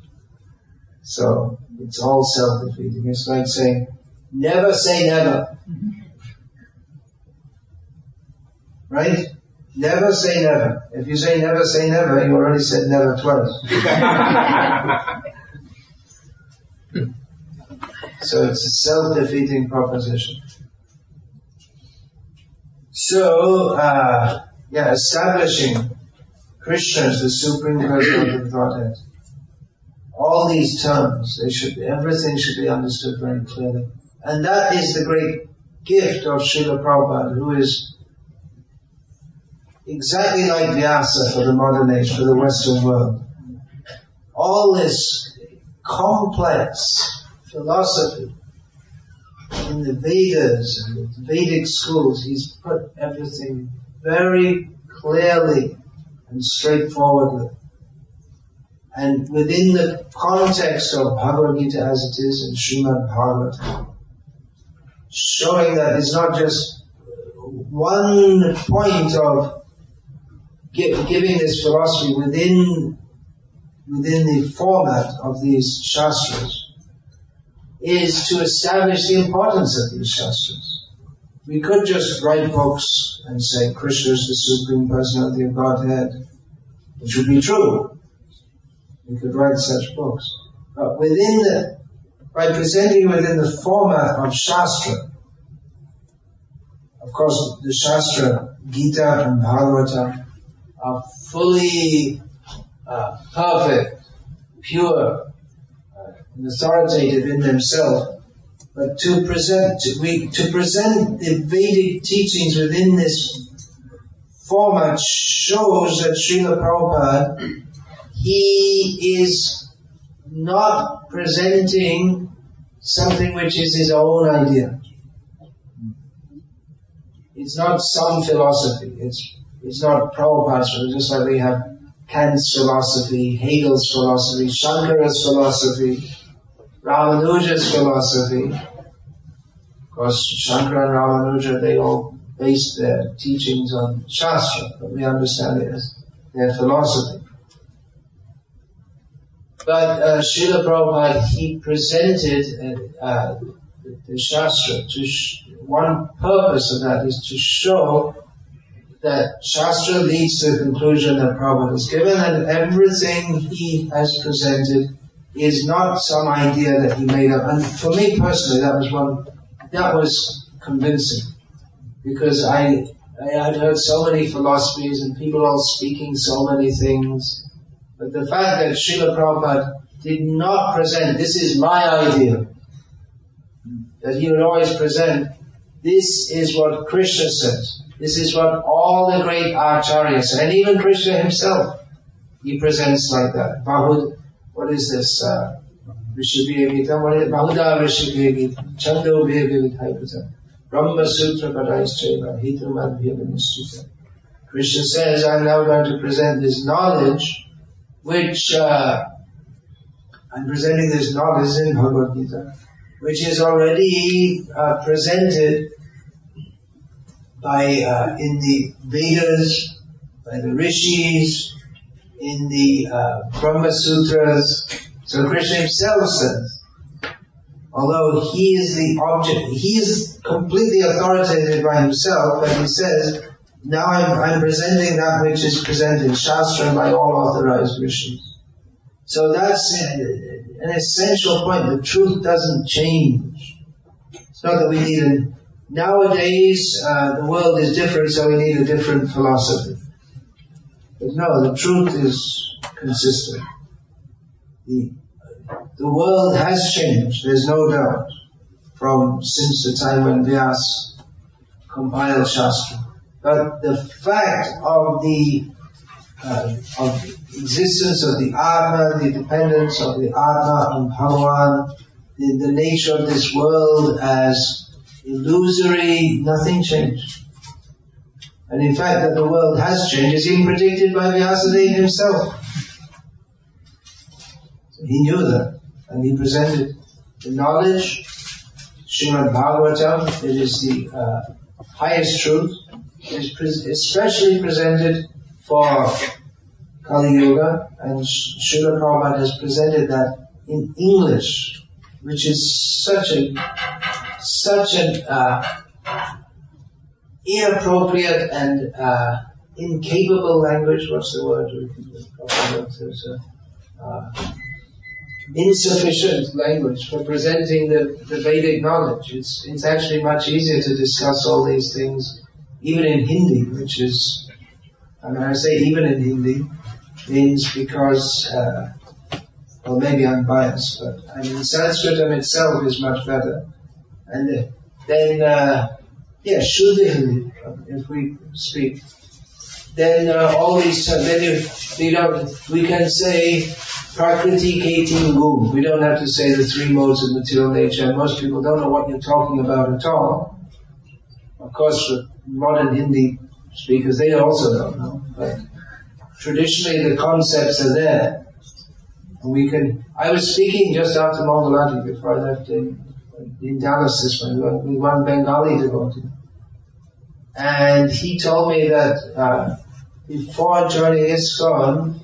So it's all self-defeating. It's like saying, never say never. Right? Never say never. If you say never say never, you already said never twice. So it's a self-defeating proposition. So, establishing Krishna as the Supreme Personality of Godhead. All these terms, everything should be understood very clearly. And that is the great gift of Srila Prabhupada, who is exactly like Vyasa for the modern age, for the Western world. All this complex philosophy in the Vedas and the Vedic schools, he's put everything very clearly and straightforwardly. And within the context of Bhagavad Gita as it is in Srimad Bhagavatam, showing that it's not just one point of giving this philosophy within the format of these shastras, is to establish the importance of these shastras. We could just write books and say Krishna is the Supreme Personality of Godhead, which would be true. We could write such books. But by presenting within the format of Shastra, of course the Shastra, Gita and Bhagavata, are fully perfect, pure, and authoritative in themselves. But to present the Vedic teachings within this format shows that Srila Prabhupada, he is not presenting something which is his own idea. It's not some philosophy. It's not Prabhupada's philosophy, just like we have Kant's philosophy, Hegel's philosophy, Shankara's philosophy, Ramanuja's philosophy. Of course, Shankara and Ramanuja, they all based their teachings on Shastra, but we understand it as their philosophy. But Srila Prabhupada, he presented the Shastra. One purpose of that is to show that Shastra leads to the conclusion that Prabhupada has given, and everything he has presented is not some idea that he made up. And for me personally, that was convincing, because I had heard so many philosophies and people all speaking so many things. But the fact that Srila Prabhupada did not present, this is my idea, that he would always present, this is what Krishna says. This is what all the great acharyas say. And even Krishna himself, he presents like that. What is this? Rishabhya Gita, what is it? Bahuda Rishabhya Gita, Chando Bhyavidhaipata, Brahma Sutra Padaishcheva, Hitam Adhyavanishtita. Krishna says, I'm now going to present this knowledge, which I'm presenting this knowledge in Bhagavad Gita, which is already presented by in the Vedas, by the Rishis, in the Brahma Sutras. So Krishna himself says, although he is the object, he is completely authoritative by himself, but he says, now I'm presenting that which is presented in Shastra and by all authorized Rishis. So that's an essential point. The truth doesn't change. It's not that we need nowadays the world is different, so we need a different philosophy. But no, the truth is consistent. The world has changed, there's no doubt, since the time when Vyasa compiled Shastra. But the fact of the existence of the Atma, the dependence of the Atma on Bhagavan, the nature of this world as illusory, nothing changed. And in fact, that the world has changed is even predicted by Vyasadeva himself. So he knew that, and he presented the knowledge, Srimad Bhagavatam. It is the highest truth. It is especially presented for Kali Yuga, and Srila Prabhupada has presented that in English, which is such an inappropriate and incapable language. What's the word? Insufficient language for presenting the Vedic knowledge. It's actually much easier to discuss all these things, even in Hindi, which is, I say even in Hindi, means because, well, maybe I'm biased, but Sanskritam itself is much better. And then, Shuddha Hindi, if we speak. Then all these, we can say Prakriti Keti Gu. We don't have to say the three modes of material nature. Most people don't know what you're talking about at all. Of course, for modern Hindi speakers, they also don't know. But traditionally, the concepts are there. And I was speaking just after Mangalati before I left in Dallas this one, with one Bengali devotee. And he told me that before joining ISKCON,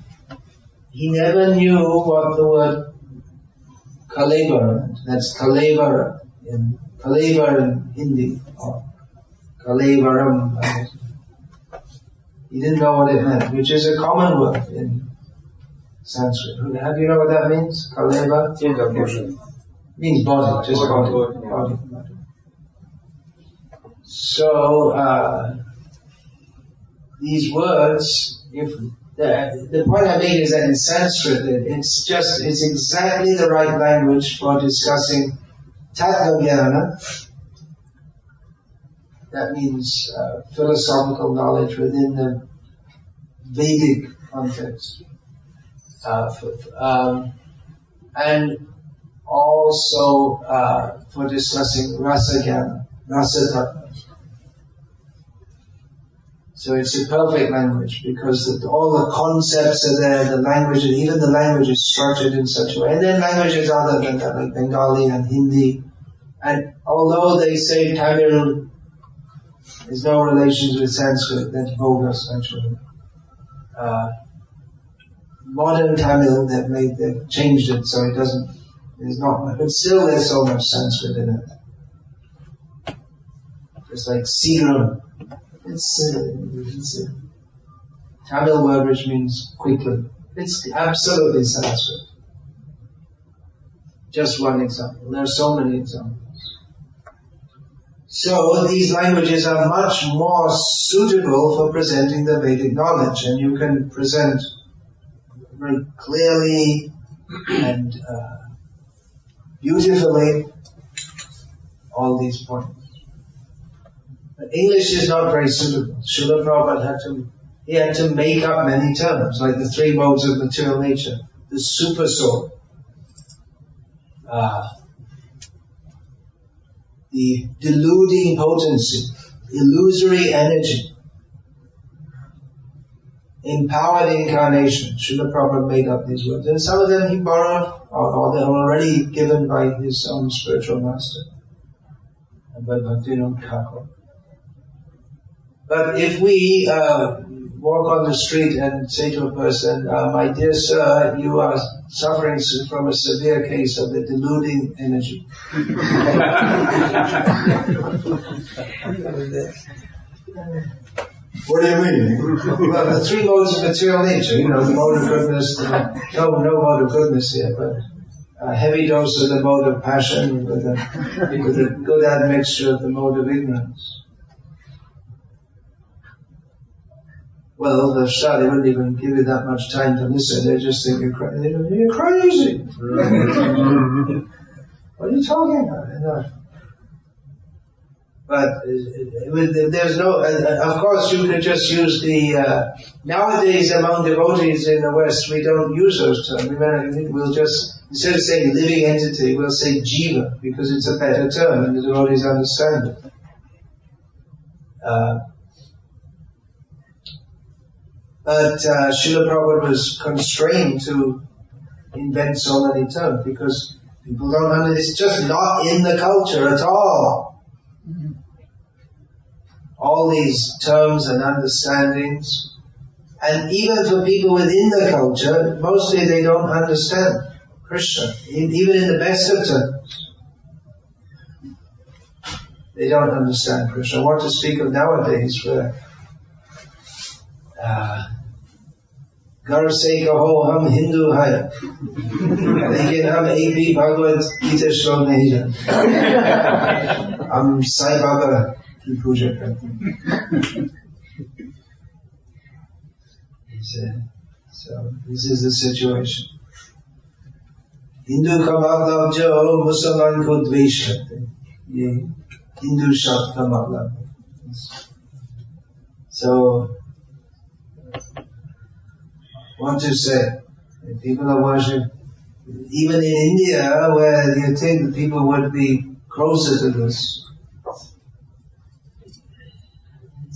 he never knew what the word Kalevara meant. That's Kalevara in Hindi, or Kalevaram. He didn't know what it meant, which is a common word in Sanskrit. Have you know what that means? Kaleva? Change of motion. Means body, just body. So, these words, if the point I made is that in Sanskrit, it's exactly the right language for discussing tattva jnana. That means philosophical knowledge within the Vedic context. And also for discussing rasa jnana, rasa tattva. So it's a perfect language because all the concepts are there, the language, and even the language is structured in such a way. And then languages other than that, like Bengali and Hindi. And although they say Tamil has no relations with Sanskrit, that's bogus actually. Modern Tamil, they've changed it so it doesn't, there's not, but still there's so much Sanskrit in it. Just like Sigram. It's a Tamil word which means quickly. It's absolutely Sanskrit. Just one example. There are so many examples. So these languages are much more suitable for presenting the Vedic knowledge, and you can present very clearly and beautifully all these points. But English is not very suitable. Srila Prabhupada had to make up many terms, like the three modes of material nature, the super soul, the deluding potency, illusory energy, empowered incarnation. Srila Prabhupada made up these words. And some of them he borrowed, or they're already given by his own spiritual master, by Bhakti Thakur. But if we walk on the street and say to a person, my dear sir, you are suffering from a severe case of the deluding energy. What do you mean? Well, the three modes of material nature, the mode of goodness, no mode of goodness here, but a heavy dose of the mode of passion with a good admixture of the mode of ignorance. Well, the Shah, they wouldn't even give you that much time to listen. They just think you're crazy. What are you talking about? But there's no, of course you could just use nowadays among devotees in the West, we don't use those terms. We'll just, instead of saying living entity, we'll say jiva, because it's a better term and the devotees understand it. But Srila Prabhupada was constrained to invent so many terms because people don't understand. It's just not in the culture at all. All these terms and understandings, and even for people within the culture, mostly they don't understand Krishna, even in the best of terms. They don't understand Krishna. What to speak of nowadays where Gar se kaho hum Hindu hai, lekin hum ek bhi Bhagavad Gita shlok nahi jante. Hum Sai Baba की पूजा करते हैं. So this is the situation. Hindu का मतलब जो मुसलमान को द्वेष करते हैं, ये हिंदू शब्द का मतलब है. So what to say? People are worship. Even in India, where you think that people would be closer to this.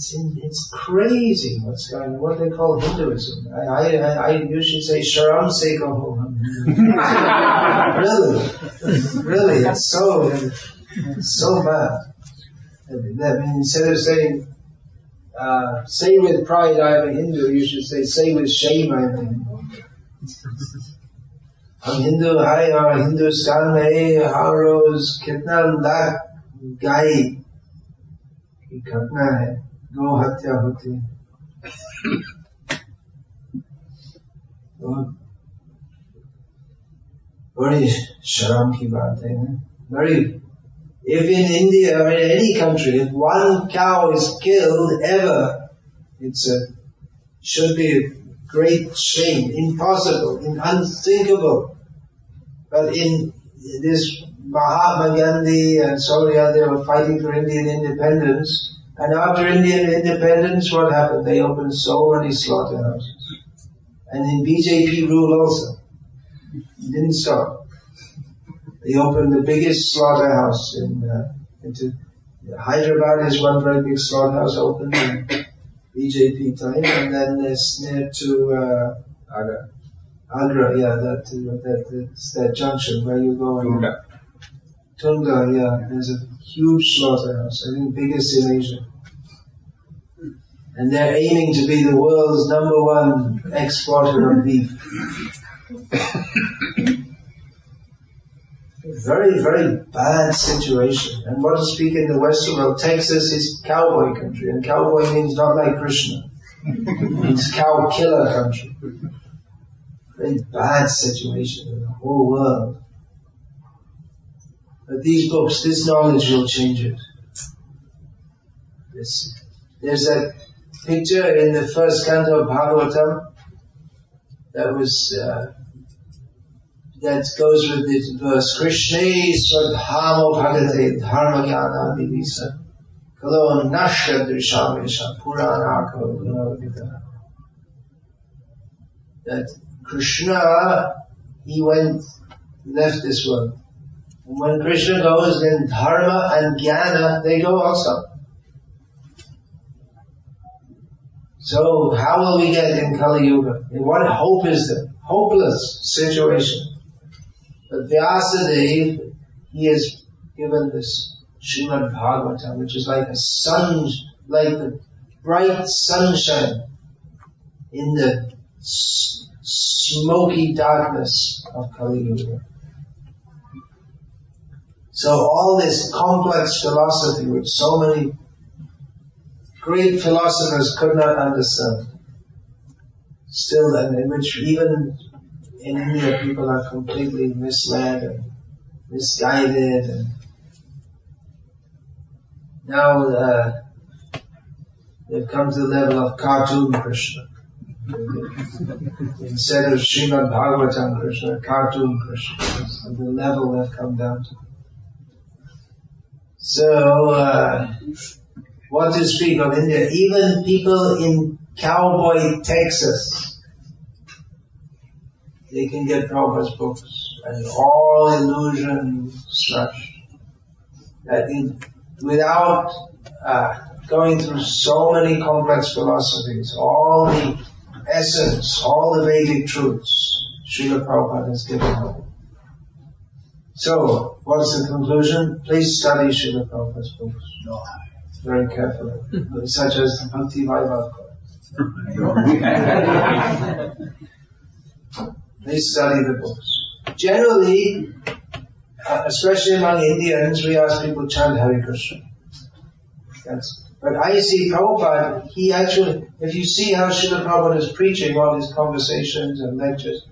It's crazy what's going on, what they call Hinduism. You should say Sharam Se Kaho. Really, it's so bad. That means instead of saying, say with pride I am a Hindu, you should say with shame I am a Hindu. हम हिंदू है और हिंदुस्तान में हर रोज कितना लाख गाय की घटना है, गौ हत्या होती है. Very sharam ki baat hai. Very. If in India or in any country, if one cow is killed ever, should be a great shame, impossible, unthinkable. But in this Mahatma Gandhi and Srila, they were fighting for Indian independence. And after Indian independence, what happened? They opened so many slaughterhouses. And in BJP rule also. It didn't stop. They opened the biggest slaughterhouse into Hyderabad is one very big slaughterhouse opened in BJP time, and then it's near to Agra, yeah, that junction where you go and Tunga, yeah, there's a huge slaughterhouse, I think biggest in Asia. And they're aiming to be the world's #1 exporter of beef. Very, very bad situation. And what to speak in the Western world, Texas is cowboy country, and cowboy means not like Krishna. It means cow killer country. Very bad situation in the whole world. But these books, this knowledge will change it. There's that picture in the first canto of Bhagavatam that was that goes with this verse, Krishna Swadhamo Bhagate Dharma Jnana Divisa Kalo Nashya Drishamesha Purana Kalo. That Krishna, he left this world. And when Krishna goes, then Dharma and Jnana, they go also. So how will we get in Kali Yuga? And what hope is there? Hopeless situation. But Vyasadeva, he has given this Srimad Bhagavatam, which is like like the bright sunshine in the smoky darkness of Kali Yuga. So all this complex philosophy, which so many great philosophers could not understand, still, and in which even in India people are completely misled and misguided, and now they've come to the level of cartoon Krishna. Instead of Srimad Bhagavatam Krishna, cartoon Krishna. That's the level they've come down to. So, what to speak of India? Even people in cowboy Texas, they can get Prabhupada's books, and all illusion smashed. Without going through so many complex philosophies, all the essence, all the Vedic truths, Srila Prabhupada has given them. So, what's the conclusion? Please study Srila Prabhupada's books very carefully, such as the Bhakti Vaibhav. Please study the books. Generally, especially among Indians, we ask people to chant Hare Krishna. But I see Prabhupada, he actually, if you see how Srila Prabhupada is preaching all his conversations and lectures,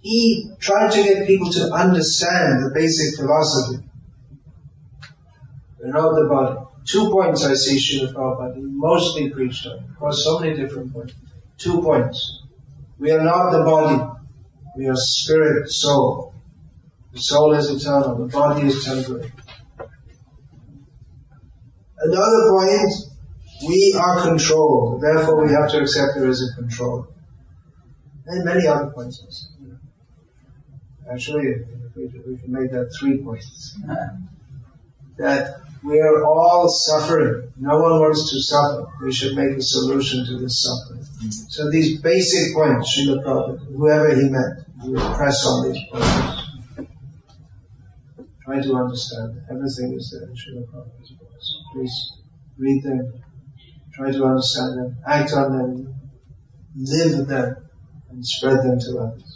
he tried to get people to understand the basic philosophy. We're not the body. 2 points I see Srila Prabhupada mostly preached on. Of course, so many different points. 2 points. We are not the body. We are spirit, soul. The soul is eternal. The body is temporary. Another point, we are controlled. Therefore, we have to accept there is a control. And many other points also. Actually, we can make that 3 points. That we are all suffering. No one wants to suffer. We should make a solution to this suffering. So these basic points, Srila Prabhupada, whoever he met, he would press on these points. Try to understand. Everything is there in Srila Prabhupada's books. Please read them. Try to understand them. Act on them. Live them. And spread them to others.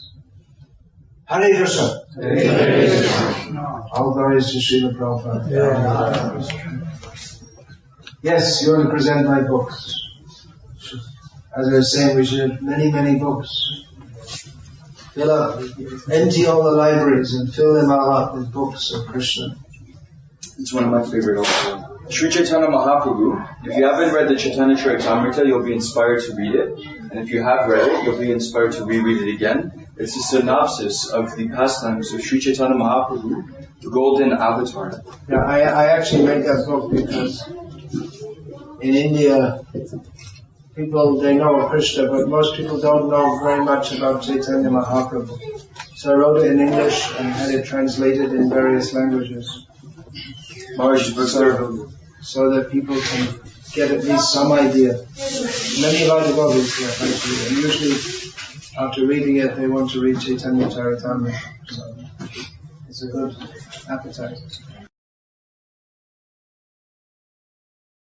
Hare Krishna. Hare Krishna. All glories to Srila Prabhupada. Yes, you want to present my books. as I was saying, we should have many books. Fill up, empty all the libraries and fill them all up with books of Krishna. It's one of my favorite also. Sri Chaitanya Mahaprabhu, if you haven't read the Chaitanya Charitamrita, you'll be inspired to read it. And if you have read it, you'll be inspired to reread it again. It's a synopsis of the pastimes of Sri Chaitanya Mahaprabhu, the Golden Avatar. Yeah, I actually made that book because in India, people, they know Krishna, but most people don't know very much about Chaitanya Mahaprabhu. So I wrote it in English and had it translated in various languages. So that people can get at least some idea. Many Vaidavadis actually, and usually after reading it, they want to read Chaitanya Charitamrita. So it's a good appetite.